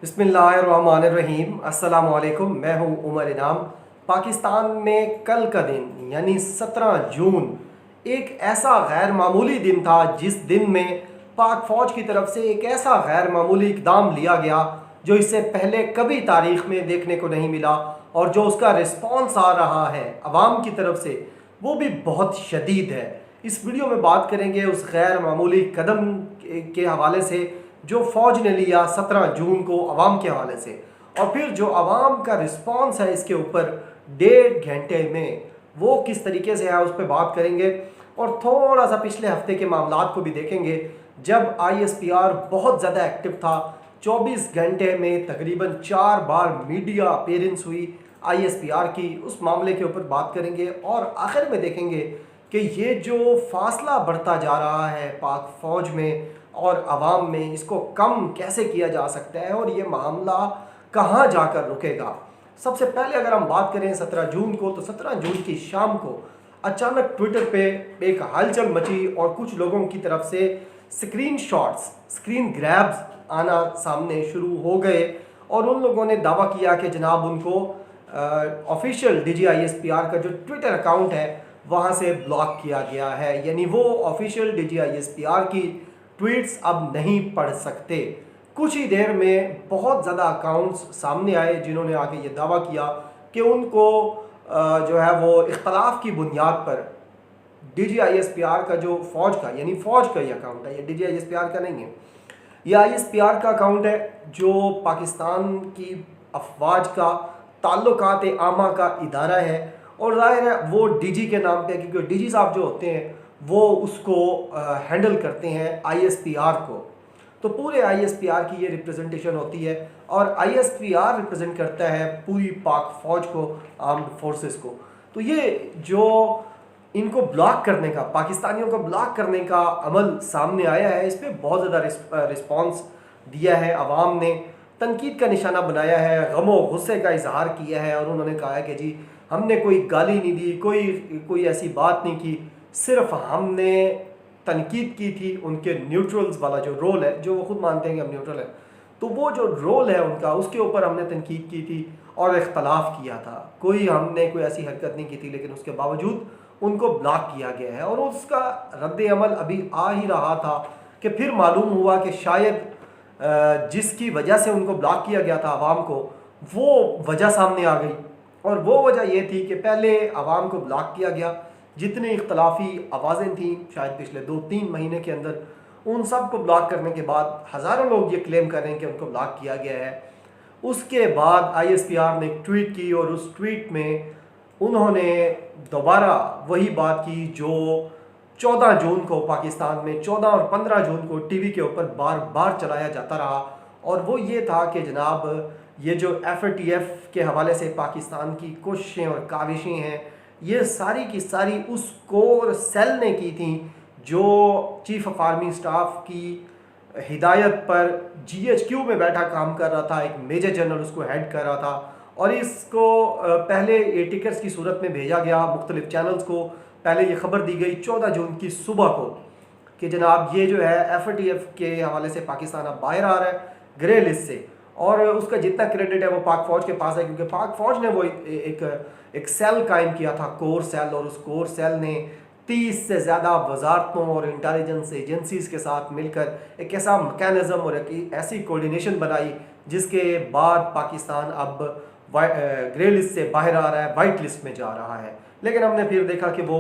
बिस्मिल्लाहिर्रहमानिर्रहीम। अस्सलामुअलैकुम। मैं हूं उमर इनाम। पाकिस्तान में कल का दिन यानी 17 जून एक ऐसा गैर मामूली दिन था जिस दिन में पाक फ़ौज की तरफ से एक ऐसा गैर मामूली इकदाम लिया गया जो इससे पहले कभी तारीख़ में देखने को नहीं मिला, और जो उसका रिस्पॉन्स आ रहा है अवाम की तरफ से वो भी बहुत शदीद है। इस वीडियो में बात करेंगे उस गैर मामूली कदम के हवाले से जो फ़ौज ने लिया 17 जून को अवाम के हवाले से, और फिर जो अवाम का रिस्पॉन्स है इसके ऊपर 1.5 घंटे में वो किस तरीके से है उस पर बात करेंगे। और थोड़ा सा पिछले हफ्ते के मामलात को भी देखेंगे जब ISPR बहुत ज़्यादा एक्टिव था। 24 घंटे में तकरीबन 4 बार मीडिया अपीयरेंस हुई ISPR की, उस मामले के ऊपर बात करेंगे। और आखिर में देखेंगे कि ये जो फासला बढ़ता जा रहा है पाक फ़ौज में और अवाम में, इसको कम कैसे किया जा सकता है और ये मामला कहाँ जाकर रुकेगा। सबसे पहले अगर हम बात करें 17 जून को, तो 17 जून की शाम को अचानक ट्विटर पे एक हलचल मची और कुछ लोगों की तरफ से स्क्रीन शॉट्स, स्क्रीन ग्रैब्स आना सामने शुरू हो गए, और उन लोगों ने दावा किया कि जनाब उनको ऑफिशियल DGISPR का जो ट्विटर अकाउंट है वहाँ से ब्लॉक किया गया है, यानी वो ऑफिशियल DGISPR की ट्वीट्स अब नहीं पढ़ सकते। कुछ ही देर में बहुत ज़्यादा अकाउंट्स सामने आए जिन्होंने आके ये दावा किया कि उनको जो है वो इख्तलाफ की बुनियाद पर DGISPR का जो फ़ौज का, यानी फ़ौज का ये अकाउंट है, ये DGISPR का नहीं है, ये ISPR का अकाउंट है जो पाकिस्तान की अफवाज का ताल्लुकात आमा का इदारा है। और ज़ाहिर है वो DG के नाम पे, क्योंकि DG साहब जो होते हैं वो उसको हैंडल करते हैं ISPR को, तो पूरे ISPR की ये रिप्रेजेंटेशन होती है, और ISPR रिप्रेजेंट करता है पूरी पाक फ़ौज को, आर्म्ड फोर्सेस को। तो ये जो इनको ब्लॉक करने का, पाकिस्तानियों को ब्लॉक करने का अमल सामने आया है, इस पर बहुत ज़्यादा रिस्पॉन्स दिया है। अवाम ने तनकीद का निशाना बनाया है, गम व गुस्से का इजहार किया है, और उन्होंने कहा है कि जी हमने कोई गाली नहीं दी, कोई ऐसी बात नहीं की, सिर्फ हमने तनकीद की थी उनके न्यूट्रल्स वाला जो रोल है, जो वो खुद मानते हैं कि हम न्यूट्रल हैं, तो वो जो रोल है उनका उसके ऊपर हमने तनकीद की थी और इख्तलाफ किया था। हमने कोई ऐसी हरकत नहीं की थी, लेकिन उसके बावजूद उनको ब्लॉक किया गया है। और उसका रद्द अमल अभी आ ही रहा था कि फिर मालूम हुआ कि शायद जिसकी वजह से उनको ब्लॉक किया गया था आवाम को, वो वजह सामने आ गई। और वो वजह ये थी कि पहले आवाम को ब्लॉक किया गया, जितनी इख्तलाफी आवाज़ें थीं शायद पिछले 2-3 महीने के अंदर, उन सब को ब्लॉक करने के बाद हज़ारों लोग ये क्लेम कर रहे हैं कि उनको ब्लॉक किया गया है। उसके बाद ISPR ने एक ट्वीट की, और उस ट्वीट में उन्होंने दोबारा वही बात की जो 14 जून को पाकिस्तान में, 14 और 15 जून को टीवी के ऊपर बार बार चलाया जाता रहा, और वो ये था कि जनाब ये जो FATF के हवाले से पाकिस्तान की कोशिशें और काविशें हैं, ये सारी की सारी उस कोर सेल ने की थी जो चीफ ऑफ आर्मी स्टाफ की हिदायत पर GHQ में बैठा काम कर रहा था, एक मेजर जनरल उसको हेड कर रहा था। और इसको पहले ये टिकट्स की सूरत में भेजा गया मुख्तलिफ चैनल्स को। पहले ये खबर दी गई 14 जून की सुबह को कि जनाब ये जो है FATF के हवाले से पाकिस्तान अब बाहर आ रहा है ग्रे लिस्ट से, और उसका जितना क्रेडिट है वो पाक फ़ौज के पास है, क्योंकि पाक फ़ौज ने वो एक सेल कायम किया था, कोर सेल, और उस कोर सेल ने 30 से ज़्यादा वजारतों और इंटेलिजेंस एजेंसीज़ के साथ मिलकर एक ऐसा मैकेनिज़्म और एक ऐसी कोऑर्डिनेशन बनाई जिसके बाद पाकिस्तान अब ग्रे लिस्ट से बाहर आ रहा है, वाइट लिस्ट में जा रहा है। लेकिन हमने फिर देखा कि वो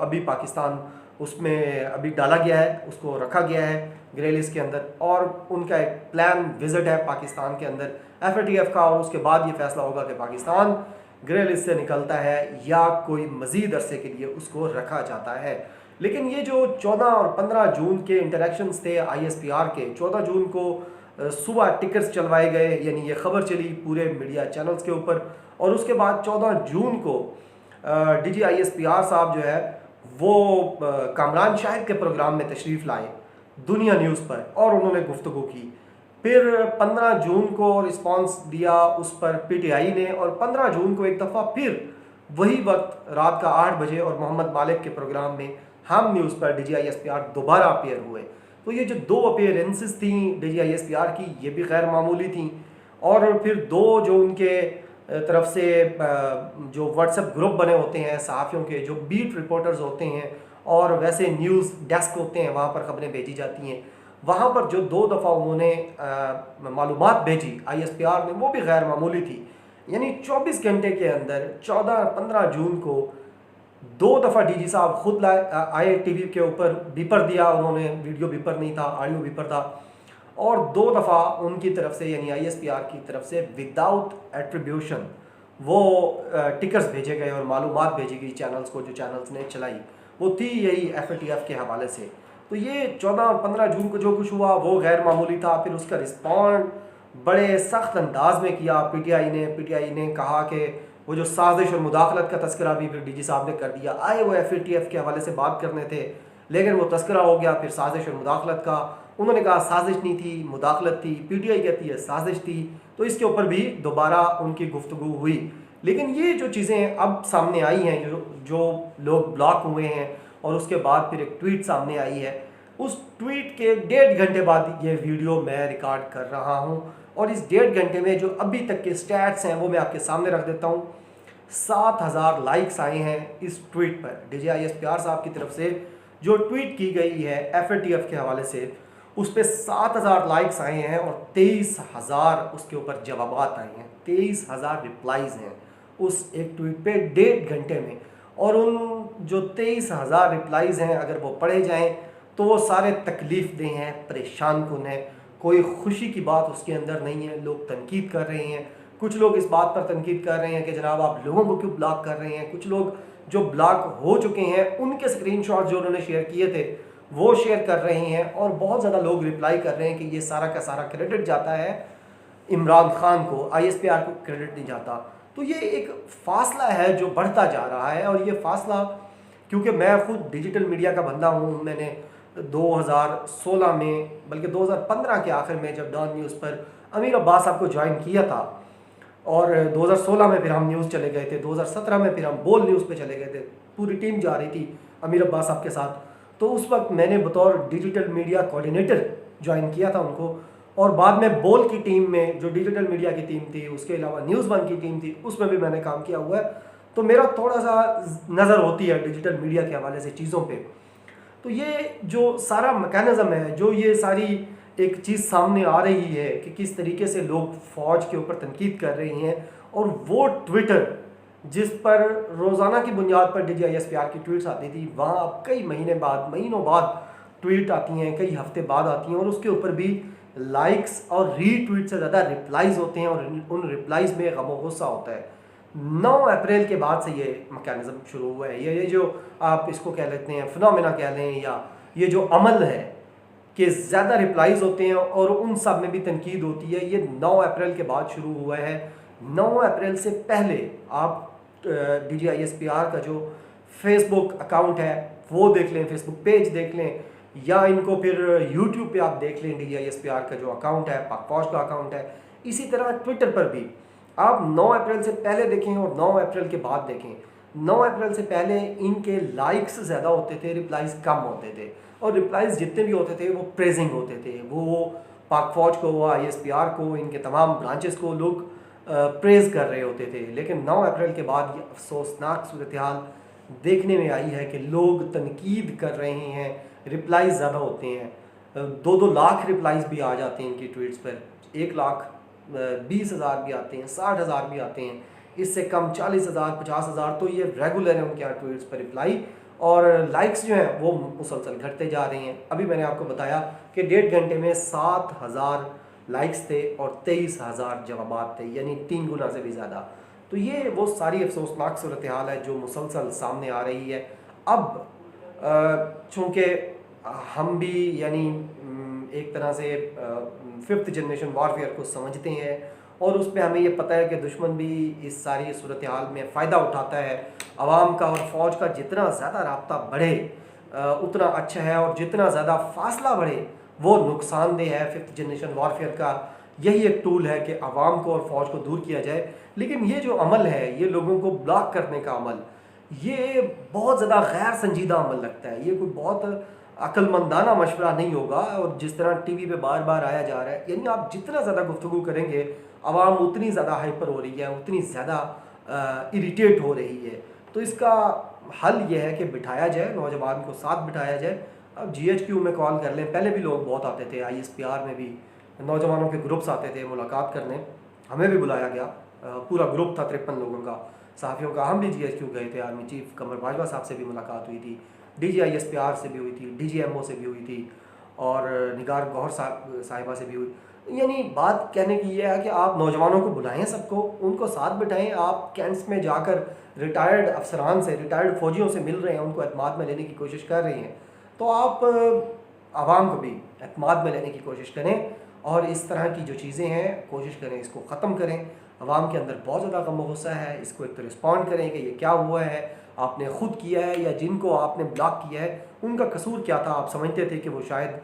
अभी पाकिस्तान उसमें अभी डाला गया है, उसको रखा गया है ग्रे लिस्ट के अंदर, और उनका एक प्लान विजिट है पाकिस्तान के अंदर FATF का, और उसके बाद ये फैसला होगा कि पाकिस्तान ग्रे लिस्ट से निकलता है या कोई मज़ीद अरसे के लिए उसको रखा जाता है। लेकिन ये जो 14 और 15 जून के इंटरेक्शंस थे ISPR के, 14 जून को सुबह टिकट्स चलवाए गए, यानी ये खबर चली पूरे मीडिया चैनल्स के ऊपर, और उसके बाद 14 जून को DGISPR साहब जो है वो कामरान शाहिद के प्रोग्राम में तशरीफ़ लाए दुनिया न्यूज़ पर, और उन्होंने गुफ्तगू की। फिर 15 जून को रिस्पांस दिया उस पर PTI ने, और 15 जून को एक दफ़ा फिर वही वक्त रात का 8 बजे और मोहम्मद मालिक के प्रोग्राम में हम न्यूज़ पर DGISPR दोबारा अपीयर हुए। तो ये जो 2 अपीयरेंसेस थी DGISPR की, ये भी गैर मामूली थी। और फिर 2 जो उनके तरफ से जो व्हाट्सएप ग्रुप बने होते हैं सहाफ़ियों के, जो बीट रिपोर्टर्स होते हैं और वैसे न्यूज़ डेस्क होते हैं, वहाँ पर ख़बरें भेजी जाती हैं, वहाँ पर जो 2 दफ़ा उन्होंने मालूमात भेजी ISPR ने, वो भी गैर मामूली थी। यानी 24 घंटे के अंदर 14-15 जून को 2 दफ़ा DG साहब खुद आए टीवी के ऊपर, बीपर दिया उन्होंने, वीडियो बीपर नहीं था, ऑडियो बीपर था। और 2 दफ़ा उनकी तरफ से यानी ISPR की तरफ से विदाउट एट्रीब्यूशन वो टिकर्स भेजे गए और मालूमात भेजी गई चैनल्स को, जो चैनल्स ने चलाई वो थी यही FATF के हवाले से। तो ये 14 और 15 जून को जो कुछ हुआ वो गैर मामूली था। फिर उसका रिस्पॉन्ड बड़े सख्त अंदाज में किया PTI ने कहा कि वो जो साजिश और मुदाखलत का तस्करा भी फिर DG साहब ने कर दिया। आए वो FATF के हवाले से बात करने थे, लेकिन वो तस्करा हो गया फिर साजिश और मुदाखलत का। उन्होंने कहा साजिश नहीं थी, मुदाखलत थी। PTI कहती है साजिश थी। तो इसके ऊपर भी दोबारा उनकी गुफ्तगू हुई। लेकिन ये जो चीज़ें अब सामने आई हैं, जो लोग ब्लॉक हुए हैं, और उसके बाद फिर एक ट्वीट सामने आई है, उस ट्वीट के 1.5 घंटे बाद ये वीडियो मैं रिकॉर्ड कर रहा हूँ। और इस 1.5 घंटे में जो अभी तक के स्टैट्स हैं वो मैं आपके सामने रख देता हूँ। 7000 लाइक्स आए हैं इस ट्वीट पर। DGISPR साहब की तरफ से जो ट्वीट की गई है FATF के हवाले से, उस पर 7000 लाइक्स आए हैं और 23,000 उसके ऊपर जवाबात आए हैं। 23,000 रिप्लाइज हैं उस एक ट्वीट पे 1.5 घंटे में। और उन जो 23,000 रिप्लाइज हैं, अगर वो पढ़े जाएं तो वो सारे तकलीफ़ दे हैं, परेशान कुन है। कोई खुशी की बात उसके अंदर नहीं है। लोग तनकीद कर रहे हैं। कुछ लोग इस बात पर तनकीद कर रहे हैं कि जनाब आप लोगों को क्यों ब्लॉक कर रहे हैं। कुछ लोग जो ब्लॉक हो चुके हैं उनके स्क्रीनशॉट जो उन्होंने शेयर किए थे वो शेयर कर रहे हैं। और बहुत ज़्यादा लोग रिप्लाई कर रहे हैं कि ये सारा का सारा क्रेडिट जाता है इमरान खान को, ISPR को क्रेडिट नहीं जाता। तो ये एक फ़ासला है जो बढ़ता जा रहा है। और ये फ़ासला, क्योंकि मैं खुद डिजिटल मीडिया का बंदा हूँ, मैंने 2016 में, बल्कि 2015 के आखिर में जब डॉन न्यूज़ पर अमीर अब्बास साहब को ज्वाइन किया था, और 2016 में फिर हम न्यूज़ चले गए थे, 2017 में फिर हम बोल न्यूज़ पे चले गए थे, पूरी टीम जा रही थी अमीर अब्बास साहब के साथ। तो उस वक्त मैंने बतौर डिजिटल मीडिया कोऑर्डिनेटर ज्वाइन किया था उनको। और बाद में बोल की टीम में जो डिजिटल मीडिया की टीम थी, उसके अलावा न्यूज़ वन की टीम थी, उसमें भी मैंने काम किया हुआ है। तो मेरा थोड़ा सा नज़र होती है डिजिटल मीडिया के हवाले से चीज़ों पे। तो ये जो सारा मैकेनिज़्म है, जो ये सारी एक चीज़ सामने आ रही है कि किस तरीके से लोग फ़ौज के ऊपर तनकीद कर रही हैं, और वो ट्विटर जिस पर रोज़ाना की बुनियाद पर DGISPR की ट्वीट्स आती थी, वहाँ अब कई महीनों बाद ट्वीट आती हैं, कई हफ्ते बाद आती हैं, और उसके ऊपर भी लाइक्स और रीट्वीट से ज़्यादा रिप्लाइज़ होते हैं। और उन रिप्लाइज़ में गम और गुस्सा होता है। 9 अप्रैल के बाद से ये मैकेनिज़्म शुरू हुआ है। ये जो आप इसको कह लेते हैं फिनोमेना कह लें, या ये जो अमल है कि ज़्यादा रिप्लाइज़ होते हैं और उन सब में भी तनकीद होती है, ये 9 अप्रैल के बाद शुरू हुआ है। 9 अप्रैल से पहले आप DGISPR का जो फेसबुक अकाउंट है वो देख लें, फेसबुक पेज देख लें, या इनको फिर यूट्यूब पे आप देख लें DGISPR का जो अकाउंट है, पाक फौज का अकाउंट है। इसी तरह ट्विटर पर भी आप 9 अप्रैल से पहले देखें और 9 अप्रैल के बाद देखें। 9 अप्रैल से पहले इनके लाइक्स ज़्यादा होते थे, रिप्लाइज़ कम होते थे, और रिप्लाइज़ जितने भी होते थे वो प्रेजिंग होते थे। वो पाक फौज को, ISPR को, इनके तमाम ब्रांचेस को लोग प्रेज़ कर रहे होते थे। लेकिन 9 अप्रैल के बाद ये अफसोसनाक सूरत हाल देखने में आई है कि लोग तनकीद कर रहे हैं, रिप्लाइज़ ज़्यादा होते हैं। 2-2 लाख रिप्लाइज़ भी आ जाते हैं इनकी ट्वीट्स पर। 1,20,000 भी आते हैं, 60,000 भी आते हैं, इससे कम 40,000, 50,000। तो ये रेगुलर है उनके यहाँ ट्वीट्स पर रिप्लाई। और लाइक्स जो हैं वो मुसलसल घटते जा रहे हैं। अभी मैंने आपको बताया कि 1.5 घंटे में 7,000 लाइक्स थे और 23,000 जवाबात थे, यानी 3 गुना से भी ज़्यादा। तो ये वो सारी अफसोसनाक सूरत हाल है जो मुसलसल सामने आ रही है। अब चूँकि हम भी यानी एक तरह से 5th जनरेशन वॉरफेयर को समझते हैं, और उसमें हमें ये पता है कि दुश्मन भी इस सारी सूरत हाल में फ़ायदा उठाता है। आवाम का और फ़ौज का जितना ज़्यादा राब्ता बढ़े उतना अच्छा है, और जितना ज़्यादा फासला बढ़े वो नुकसानदेह है। 5th जनरेशन वॉरफेयर का यही एक टूल है कि आवाम को और फ़ौज को दूर किया जाए। लेकिन ये जो अमल है, ये लोगों को ब्लॉक करने का अमल, ये बहुत ज़्यादा गैर संजीदा अमल लगता है। ये कोई बहुत अक्लमंदाना मशवरा नहीं होगा। और जिस तरह टीवी पे बार बार आया जा रहा है, यानी आप जितना ज़्यादा गुफ्तगू करेंगे आवाम उतनी ज़्यादा हाइपर हो रही है, उतनी ज़्यादा इरिटेट हो रही है। तो इसका हल यह है कि बिठाया जाए, नौजवान को साथ बिठाया जाए। अब GHQ में कॉल कर लें, पहले भी लोग बहुत आते थे, ISPR में भी नौजवानों के ग्रुप्स आते थे मुलाकात करने, हमें भी बुलाया गया, पूरा ग्रुप था 53 लोगों का, सहाफ़ियों का। हम भी GHQ गए थे, आर्मी चीफ कमर बाजवा साहब से भी मुलाकात हुई थी, DG ISPR से भी हुई थी, DGMO से भी हुई थी, और निगार गौहर साहिबा से भी हुई। यानी बात कहने की यह है कि आप नौजवानों को बुलाएं, सबको उनको साथ बिठाएं। आप कैंप्स में जाकर रिटायर्ड अफसरान से, रिटायर्ड फ़ौजियों से मिल रहे हैं, उनको एतमाद में लेने की कोशिश कर रही हैं, तो आप आवाम को भी एतमाद में लेने की कोशिश करें और इस तरह की जो चीज़ें हैं कोशिश करें इसको ख़त्म करें। आवाम के अंदर बहुत ज़्यादा गम गुस्सा है, इसको एक तो रिस्पॉन्ड करें कि ये क्या हुआ है, आपने ख़ुद किया है या जिनको आपने ब्लॉक किया है उनका कसूर क्या था। आप समझते थे कि वो शायद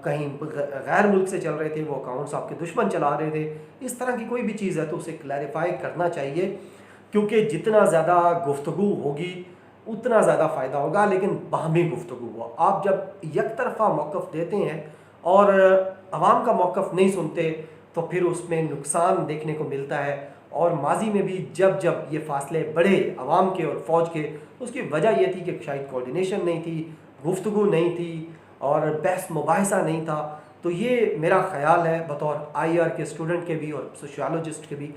कहीं गैर मुल्क से चल रहे थे, वो अकाउंट्स आपके दुश्मन चला रहे थे। इस तरह की कोई भी चीज़ है तो उसे क्लैरिफाई करना चाहिए, क्योंकि जितना ज़्यादा गुफ्तगू होगी उतना ज़्यादा फ़ायदा होगा, लेकिन बाहमी गुफ्तगू हो। आप जब एक तरफ़ा मौक़िफ़ देते हैं और आवाम का मौक़िफ़ नहीं सुनते तो फिर उसमें नुकसान देखने को मिलता है। और माजी में भी जब जब ये फ़ासले बढ़े आवाम के और फ़ौज के, उसकी वजह यह थी कि शायद कोऑर्डिनेशन नहीं थी, गुफ्तगू नहीं थी और बहस मुबाहिसा नहीं था। तो ये मेरा ख़याल है बतौर IR के स्टूडेंट के भी और सोशियोलॉजिस्ट के भी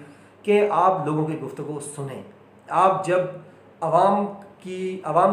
कि आप लोगों की गुफ्तगू सुनें। आप जब आवाम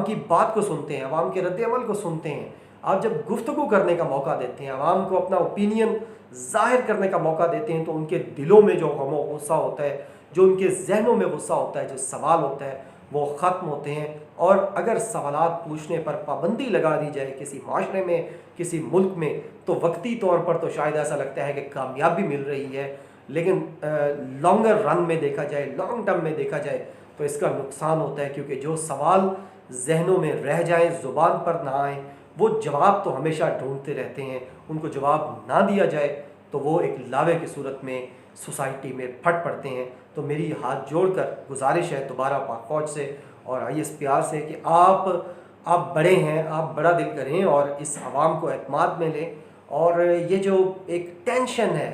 की बात को सुनते हैं, आवाम के रद्द-ए-अमल को सुनते हैं, आप जब गुफ्तगू करने का मौका देते हैं, आवाम को अपना ओपिनियन ज़ाहिर करने का मौका देते हैं, तो उनके दिलों में जो गम और गुस्सा होता है, जो उनके जहनों में गुस्सा होता है, जो सवाल होता है, वो ख़त्म होते हैं। और अगर सवालात पूछने पर पाबंदी लगा दी जाए किसी माशरे में, किसी मुल्क में, तो वक्ती तौर पर तो शायद ऐसा लगता है कि कामयाबी मिल रही है, लेकिन लॉन्गर रन में देखा जाए, लॉन्ग टर्म में देखा जाए तो इसका नुकसान होता है। क्योंकि जो सवाल जहनों में रह जाएँ, ज़ुबान पर ना आए, वो जवाब तो हमेशा ढूंढते रहते हैं। उनको जवाब ना दिया जाए तो वो एक लावे की सूरत में सोसाइटी में फट पड़ते हैं। तो मेरी हाथ जोड़कर गुजारिश है दोबारा पाक फ़ौज से और ISPR से कि आप बड़े हैं, आप बड़ा दिल करें और इस आवाम को एतमाद में लें। और ये जो एक टेंशन है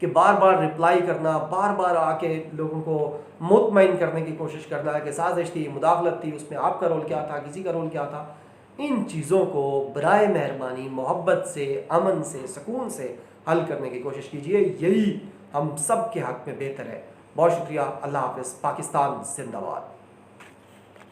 कि बार बार रिप्लाई करना, बार बार आके लोगों को मुतमईन करने की कोशिश करना है कि साजिश थी, मुदाखलत थी, उसमें आपका रोल क्या था, किसी का रोल क्या था, इन चीज़ों को बराए मेहरबानी मोहब्बत से, अमन से, सुकून से हल करने की कोशिश कीजिए। यही हम सब के हक़ में बेहतर है। बहुत शुक्रिया। अल्लाह हाफ़िज़। पाकिस्तान ज़िंदाबाद।